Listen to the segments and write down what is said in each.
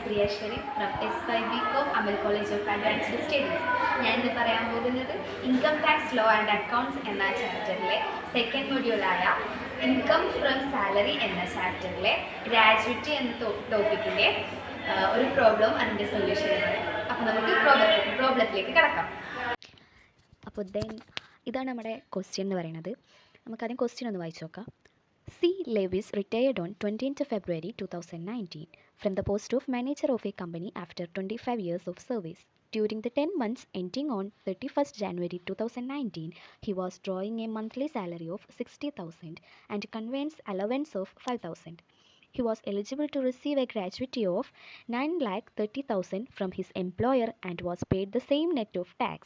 ശ്രീയശ്വരി from S5BCom Amal college of advanced studies. ഞാൻ ഇന്ന് പറയാൻ പോകുന്നത് income tax law and accounts എന്ന ചാപ്റ്ററിലെ സെക്കൻഡ് മൊഡ്യൂളായ ഇൻകം ഫ്രം സാലറി എന്ന ചാപ്റ്ററിലെ ഗ്രാജുവിറ്റി എന്ന ടോപ്പിക്കിൻ്റെ ഒരു പ്രോബ്ലം അതിൻ്റെ സൊല്യൂഷനാണ്. അപ്പോൾ നമുക്ക് പ്രോബ്ലത്തിലേക്ക് കടക്കാം. അപ്പോൾ ഇതാണ് നമ്മുടെ ക്വസ്റ്റ്യൻ എന്ന് പറയുന്നത്. നമുക്കാദ്യം ക്വസ്റ്റ്യൻ ഒന്ന് വായിച്ചു നോക്കാം. C. Lewis retired on 20th February 2019 from the post of manager of a company after 25 years of service. During the 10 months ending on 31st January 2019, he was drawing a monthly salary of 60,000 and conveyance allowance of 5,000. He was eligible to receive a gratuity of 9,30,000 from his employer and was paid the same net of tax.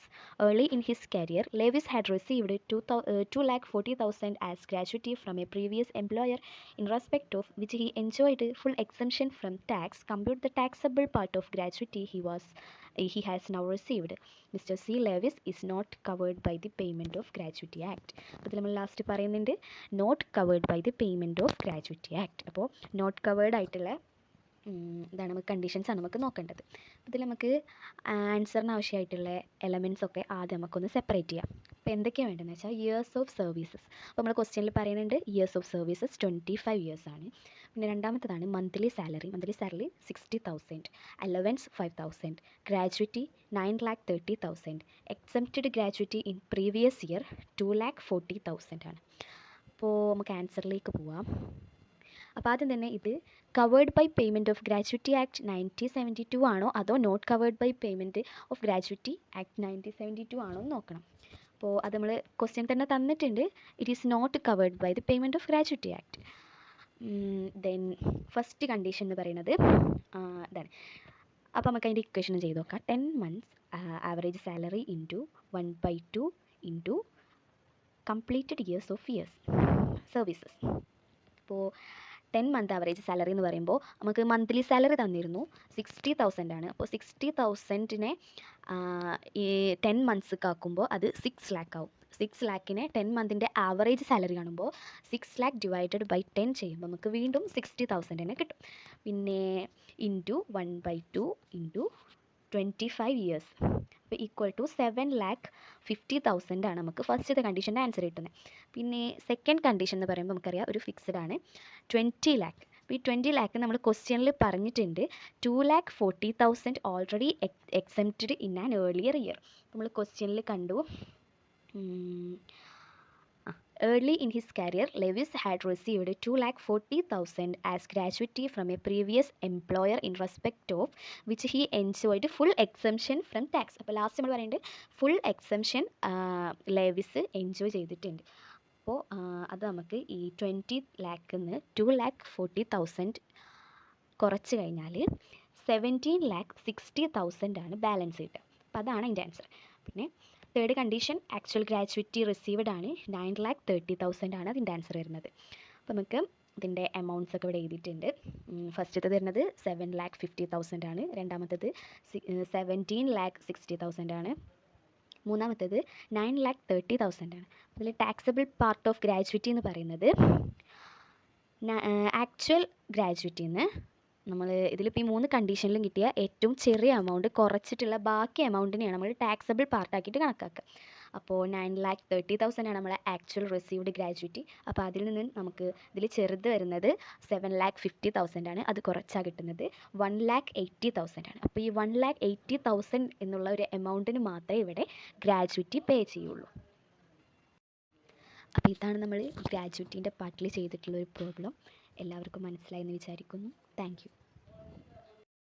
Early in his career, Lewis had received 2,40,000 as gratuity from a previous employer, in respect of which he enjoyed full exemption from tax. Compute the taxable part of gratuity he has now received. Mr. C. Lewis is not covered by the Payment of Gratuity Act. അപ്പോൾ നമ്മൾ last പറയുന്നുണ്ട് not covered by the payment of gratuity act. അപ്പോൾ not covered ആയിട്ടുള്ള ഇതാണ് നമുക്ക് കണ്ടീഷൻസാണ് നമുക്ക് നോക്കേണ്ടത്. ഇതിൽ നമുക്ക് ആൻസറിന് ആവശ്യമായിട്ടുള്ള എലമെൻറ്റ്സ് ഒക്കെ ആദ്യം നമുക്കൊന്ന് സെപ്പറേറ്റ് ചെയ്യാം. അപ്പോൾ എന്തൊക്കെയാണ് വേണ്ടതെന്ന് വെച്ചാൽ ഇയേഴ്സ് ഓഫ് സർവീസസ്. അപ്പോൾ നമ്മൾ ക്വസ്റ്റ്യനിൽ പറയുന്നുണ്ട് ഇയേഴ്സ് ഓഫ് സർവീസസ് 25 ഇയേഴ്സ് ആണ്. പിന്നെ രണ്ടാമത്തേതാണ് monthly salary 60,000, allowance 5,000, gratuity 9,30,000, exempted gratuity in previous year 2,40,000 ആണ്. അപ്പോൾ നമുക്ക് ആൻസറിലേക്ക് പോവാം. അപ്പോൾ ആദ്യം തന്നെ ഇത് covered by payment of gratuity act 1972 ആണോ അതോ not covered by payment of gratuity act 1972 ആണോ എന്ന് നോക്കണം. അപ്പോൾ അത് നമ്മൾ ക്വസ്റ്റ്യൻ തന്നെ തന്നിട്ടുണ്ട്. It is not covered by the payment of gratuity act. Then first condition എന്ന് പറയുന്നത് ഇതാണ്. അപ്പോൾ നമുക്ക് അതിൻ്റെ ഇക്വേഷൻ ചെയ്ത് നോക്കാം. 10 months average salary into 1/2 into completed years of services. അപ്പോൾ 10 month ആവറേജ് സാലറി എന്ന് പറയുമ്പോൾ നമുക്ക് മന്ത്ലി സാലറി തന്നിരുന്നു 60,000 ആണ്. അപ്പോൾ 60,000നെ ഈ 10 months ആക്കുമ്പോൾ അത് 6 lakh ആവും. 6 lakhനെ 10 monthൻ്റെ ആവറേജ് സാലറി കാണുമ്പോൾ 6 lakh ഡിവൈഡഡ് ബൈ 10 ചെയ്യുമ്പോൾ നമുക്ക് വീണ്ടും 60,000 തന്നെ കിട്ടും. പിന്നെ ഇൻറ്റു 1/2 ഇൻറ്റു 25 years അപ്പോൾ ഈക്വൽ ടു 7,50,000 ആണ് നമുക്ക് ഫസ്റ്റത്തെ കണ്ടീഷൻ്റെ ആൻസർ കിട്ടുന്നത്. പിന്നെ സെക്കൻഡ് കണ്ടീഷൻ എന്ന് പറയുമ്പോൾ നമുക്കറിയാം ഒരു ഫിക്സഡ് ആണ് 20 lakh. അപ്പോൾ ഈ 20 lakh നമ്മൾ ക്വസ്റ്റ്യനിൽ പറഞ്ഞിട്ടുണ്ട് 2,40,000 already exempted in an earlier year. നമ്മൾ ക്വസ്റ്റ്യനിൽ കണ്ടു Early in his career, Lewis had received 2,40,000 as gratuity from a previous employer in respect of which he enjoyed full exemption from tax. അപ്പോൾ last നമ്മൾ പറയുന്നത് full exemption Levi's enjoy ചെയ്തിട്ടുണ്ട്. അപ്പോൾ അത് നമുക്ക് ഈ 20 lakhൽ നിന്ന് 2,40,000 കുറച്ച് കഴിഞ്ഞാൽ 17,60,000 ആണ് ബാലൻസ് കിട്ടുക. അപ്പോൾ അതാണ് അതിൻ്റെ ആൻസർ. പിന്നെ തേർഡ് കണ്ടീഷൻ ആക്ച്വൽ ഗ്രാജുവിറ്റി റിസീവ്ഡ് ആണ് 9,30,000 ആണ് അതിൻ്റെ ആൻസർ വരുന്നത്. അപ്പോൾ നമുക്ക് ഇതിൻ്റെ എമൗണ്ട്സ് ഒക്കെ ഇവിടെ എഴുതിയിട്ടുണ്ട്. ഫസ്റ്റത്തെ വരുന്നത് 7,50,000 ആണ്. രണ്ടാമത്തേത് 17,60,000 ആണ്. മൂന്നാമത്തേത് 9,30,000 ആണ്. അതിൽ ടാക്സബിൾ പാർട്ട് ഓഫ് ഗ്രാജുവിറ്റി എന്ന് പറയുന്നത് ആക്ച്വൽ ഗ്രാജുവിറ്റിന്ന് നമ്മൾ ഇതിലിപ്പോൾ ഈ 3 കണ്ടീഷനിലും കിട്ടിയ ഏറ്റവും ചെറിയ എമൗണ്ട് കുറച്ചിട്ടുള്ള ബാക്കി എമൗണ്ടിനെയാണ് നമ്മൾ ടാക്സബിൾ പാർട്ടാക്കിയിട്ട് കണക്കാക്കുക. അപ്പോൾ 9,30,000 ആണ് നമ്മളെ ആക്ച്വൽ റിസീവ്ഡ് ഗ്രാജുവിറ്റി. അപ്പോൾ അതിൽ നിന്ന് നമുക്ക് ഇതിൽ ചെറുത് വരുന്നത് 7,50,000 ആണ്. അത് കുറച്ചാണ് കിട്ടുന്നത് 1,80,000 ആണ്. അപ്പോൾ ഈ 1,80,000 എന്നുള്ള ഒരു എമൗണ്ടിന് മാത്രമേ ഇവിടെ ഗ്രാജുവിറ്റി പേ ചെയ്യുള്ളൂ. അപ്പോൾ ഇതാണ് നമ്മൾ ഗ്രാജുവിറ്റീൻ്റെ പാർട്ടിൽ ചെയ്തിട്ടുള്ളൊരു പ്രോബ്ലം. എല്ലാവർക്കും മനസ്സിലായെന്ന് വിചാരിക്കുന്നു. Thank you.